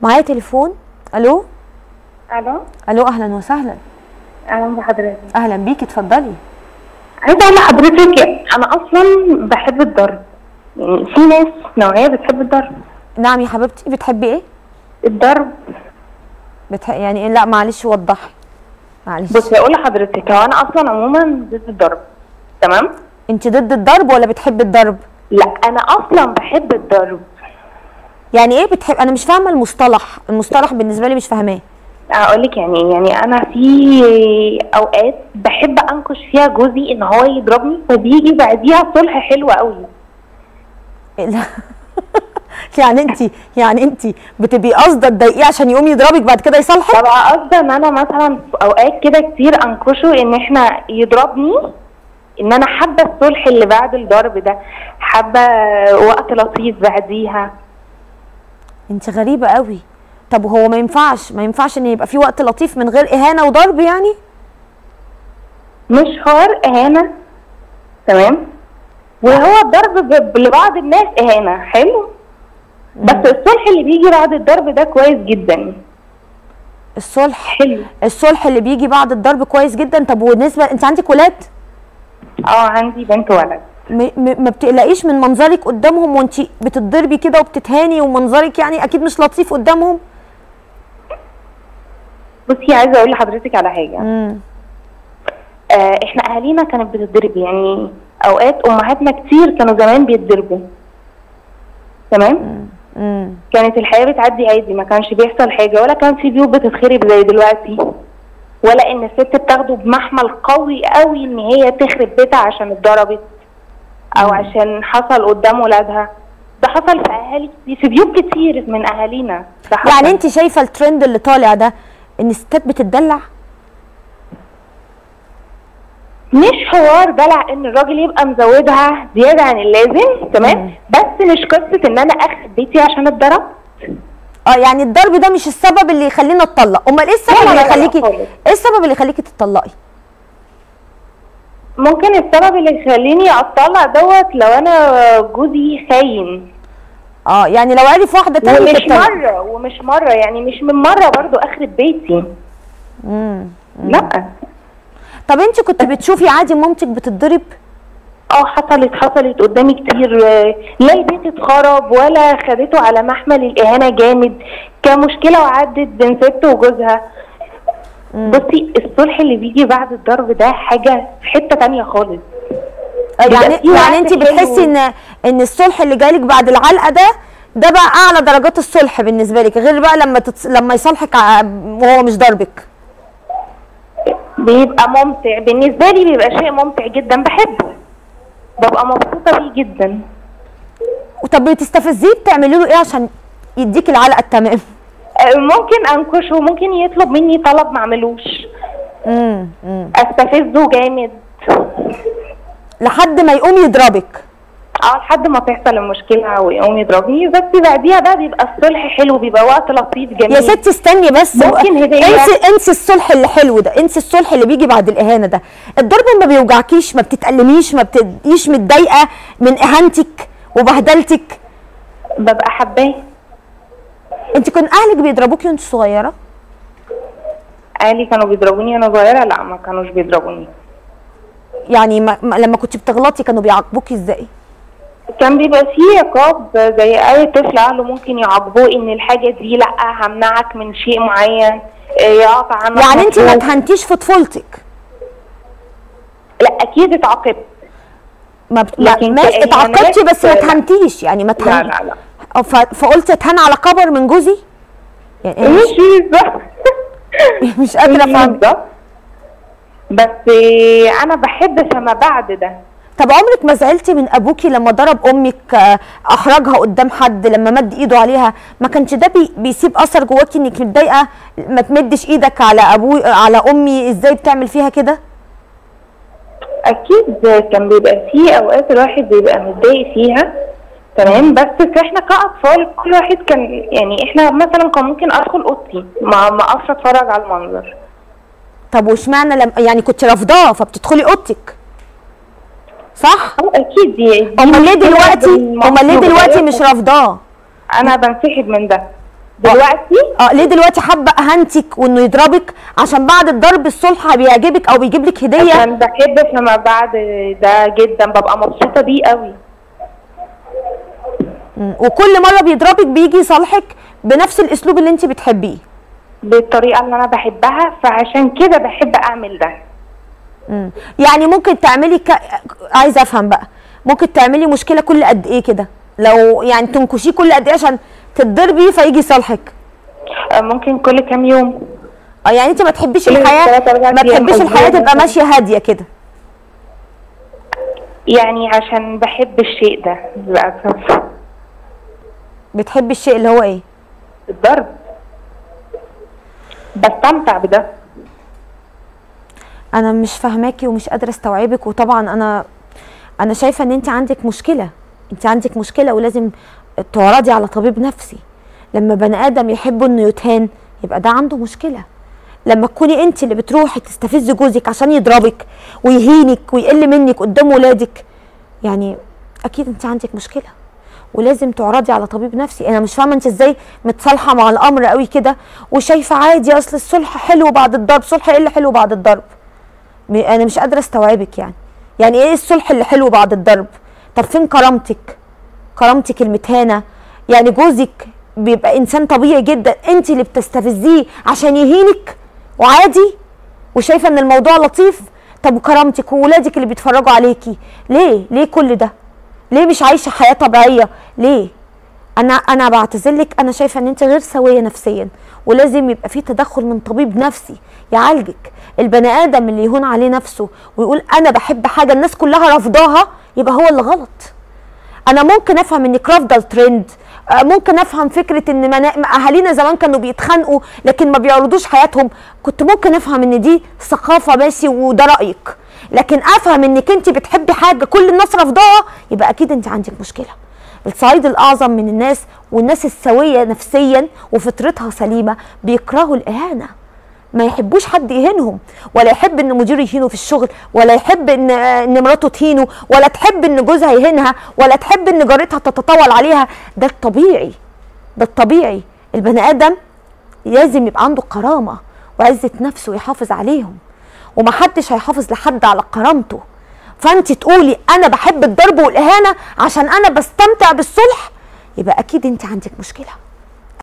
معايا تليفون. الو. الو. الو، اهلا وسهلا. اهلا بحضرتك. اهلا بيكي، اتفضلي. عايزه اقول لحضرتك انا اصلا بحب الضرب، يعني في ناس نوعيه بتحب الضرب. نعم يا حبيبتي، بتحبي ايه؟ الضرب. يعني لا معلش وضحي. معلش. بصي اقول لحضرتك، هو انا اصلا عموما ضد الضرب. تمام. انت ضد الضرب ولا بتحبي الضرب؟ لا انا اصلا بحب الضرب. يعني ايه بتحب؟ انا مش فاهمه المصطلح بالنسبه لي مش فاهماه. اقول لك يعني انا في اوقات بحب انكش فيها جوزي ان هو يضربني، فبيجي بعديها صلح حلو قوي. لا يعني انت بتبقي قاصده تضايقيه عشان يقوم يضربك بعد كده يصالحك؟ طبعا قصدي ان انا مثلا في اوقات كده كتير انكشه ان احنا يضربني، ان انا حابه الصلح اللي بعد الضرب ده، حابه وقت لطيف بعديها. انت غريبه قوي. طب وهو ما ينفعش ان يبقى في وقت لطيف من غير اهانه وضرب يعني؟ مش حوار اهانه، تمام، وهو الضرب لبعض الناس اهانه حلو، بس الصلح اللي بيجي بعد الضرب ده كويس جدا. الصلح حلو. الصلح اللي بيجي بعد الضرب كويس جدا. طب وبالنسبه انت عندك ولاد؟ عندي بنت وولد. ما بتقلقيش من منظرك قدامهم وانت بتتضربي كده وبتتهاني ومنظرك يعني اكيد مش لطيف قدامهم؟ بصي عايزه اقول لحضرتك على حاجه. احنا اهالينا كانت بتتضرب، يعني اوقات امهاتنا كتير كانوا زمان بيتضربوا. تمام. كانت الحياه بتعدي عادي، ما كانش بيحصل حاجه، ولا كان في بيوت بتتخرب زي دلوقتي، ولا ان الست بتاخده بمحمل قوي قوي ان هي تخرب بيتها عشان اتضربت او عشان حصل قدام ولادها. ده حصل في اهالي كتير، في بيوت كتير من اهالينا ده حصل. يعني انت شايفه الترند اللي طالع ده ان الستات بتتدلع؟ مش حوار دلع ان الراجل يبقى مزودها زياده عن اللازم، تمام، بس مش قصه ان انا اخرب بيتي عشان اتضرب. يعني الضرب ده مش السبب اللي يخلينا نتطلق. امال ايه السبب اللي يخليكي ايه السبب اللي يخليكي تتطلقي؟ ممكن السبب اللي يخليني اتطلق دوت لو انا جوزي خاين. يعني لو عرف واحده تانية ومش مره يعني مش من مره برضو اخرب بيتي. لا. طب انت كنت بتشوفي عادي مامتك بتتضرب؟ حصلت قدامي كتير، لا البيت اتخرب ولا خدته على محمل الاهانه جامد، كمشكله وعدت بين ست وجوزها. بصي الصلح اللي بيجي بعد الضرب ده حاجه في حته تانيه خالص. يعني انت بتحسي ان الصلح اللي جايلك بعد العلقه ده بقى اعلى درجات الصلح بالنسبه لك، غير بقى لما يصالحك وهو مش ضربك؟ بيبقى ممتع بالنسبه لي، بيبقى شيء ممتع جدا، بحبه، ببقى مبسوطه بيه جدا. طب بتستفزيه بتعملي له ايه عشان يديك العلقه التمام؟ ممكن انكشه، ممكن يطلب مني طلب ما اعملوش. استفزه جامد لحد ما يقوم يضربك. لحد ما تحصل المشكله ويقوم يضربني، بس بعديها بقى بيبقى الصلح حلو، بيبقى وقت لطيف جميل. يا ستي استني بس، ممكن هديه. انسي الصلح اللي حلو ده، انسي الصلح اللي بيجي بعد الاهانه ده. الضرب ما بيوجعكيش؟ ما بتتألميش؟ ما بتبقيش متضايقه من اهانتك وبهدلتك؟ ببقى حباه. انت كان اهلك بيضربوكي وانت صغيره؟ اهلي كانوا بيضربوني وانا صغيره؟ لا ما كانوش بيضربوني. يعني لما كنت بتغلطي كانوا بيعاقبوكي ازاي؟ كان بيبقى فيه عقاب زي اي طفل اهله ممكن يعاقبوه ان الحاجه دي لا همنعك من شيء معين، يقطع عنك. يعني انت ما اتهنتيش في طفولتك؟ لا اكيد اتعاقبت. ماشي اتعاقبتي بس ما اتهنتيش يعني؟ ما لا لا لا. فقلت اتهان على كبر من جوزي؟ يعني مش قادره افهم. بس انا بحب فما بعد ده. طب عمرك ما زعلتي من ابوكي لما ضرب امك، احرجها قدام حد، لما مد ايده عليها؟ ما كانش ده بيسيب اثر جواكي انك متضايقه ما تمدش ايدك على على امي؟ ازاي بتعمل فيها كده؟ اكيد كان بيبقى فيه اوقات الواحد بيبقى متضايق فيها، تمام، بس احنا كاطفال كل واحد كان يعني احنا مثلا كان ممكن ادخل اوضتي ما اقفش اتفرج على المنظر. طب واشمعنى يعني كنت رافضاه فبتدخلي اوضتك؟ صح؟ اكيد. امال ليه دلوقتي مش رافضاه؟ انا بنسحب من ده. دلوقتي ليه دلوقتي حابه اهانتك وانه يضربك عشان بعد الضرب الصلح بيعجبك او بيجيب لك هديه؟ عشان بحب فيما بعد ده جدا، ببقى مبسوطه بيه قوي. وكل مره بيضربك بيجي يصالحك بنفس الاسلوب اللي انت بتحبيه، بالطريقه اللي انا بحبها، فعشان كده بحب اعمل ده. يعني ممكن تعملي عايزه افهم بقى، ممكن تعملي مشكله كل قد ايه كده؟ لو يعني تنكشيه كل قد ايه عشان تتضربي فيجي يصالحك؟ ممكن كل كام يوم. يعني انت ما تحبيش الحياه، ما تحبيش الحياه تبقى ماشيه هاديه كده؟ يعني عشان بحب الشيء ده للاسف. بتحبي الشيء اللي هو ايه؟ الضرب، بستمتع بده. انا مش فاهماكي ومش قادره استوعبك، وطبعا انا شايفه ان انت عندك مشكله، انت عندك مشكله ولازم تعرضي على طبيب نفسي. لما بني ادم يحب انه يتهان يبقى ده عنده مشكله. لما تكوني انت اللي بتروحي تستفزي جوزك عشان يضربك ويهينك ويقل منك قدام ولادك، يعني اكيد انت عندك مشكله ولازم تعرضي على طبيب نفسي. انا مش فاهمه انت ازاي متصالحه مع الامر قوي كده وشايفه عادي اصل الصلح حلو بعد الضرب. صلح ايه اللي حلو بعد الضرب؟ انا مش قادره استوعبك. يعني ايه الصلح اللي حلو بعد الضرب؟ طب فين كرامتك المتهانه؟ يعني جوزك بيبقى انسان طبيعي جدا، انت اللي بتستفزيه عشان يهينك وعادي وشايفه ان الموضوع لطيف. طب وكرامتك وولادك اللي بيتفرجوا عليكي ليه كل ده؟ ليه مش عايشه حياه طبيعيه؟ ليه؟ انا بعتذرلك، انا شايفه ان انت غير سويه نفسيا ولازم يبقى في تدخل من طبيب نفسي يعالجك. البني ادم اللي يهون عليه نفسه ويقول انا بحب حاجه الناس كلها رافضاها يبقى هو اللي غلط. انا ممكن افهم انك رافضه الترند، ممكن افهم فكره ان اهالينا زمان كانوا بيتخانقوا لكن ما بيعرضوش حياتهم، كنت ممكن افهم ان دي ثقافه ماشي وده رايك. لكن افهم انك انت بتحبي حاجه كل الناس رافضاها يبقى اكيد انت عندك مشكله. الصعيد الاعظم من الناس والناس السويه نفسيا وفطرتها سليمه بيكرهوا الاهانه، ما يحبوش حد يهينهم، ولا يحب ان مديره يهينه في الشغل، ولا يحب ان مراته تهينه، ولا تحب ان جوزها يهينها، ولا تحب ان جارتها تتطاول عليها. ده الطبيعي، ده الطبيعي. البني ادم لازم يبقى عنده كرامه وعزه نفس ويحافظ عليهم، ومحدش هيحافظ لحد على كرامته. فانت تقولي انا بحب الضرب والاهانه عشان انا بستمتع بالصلح يبقى اكيد انت عندك مشكله.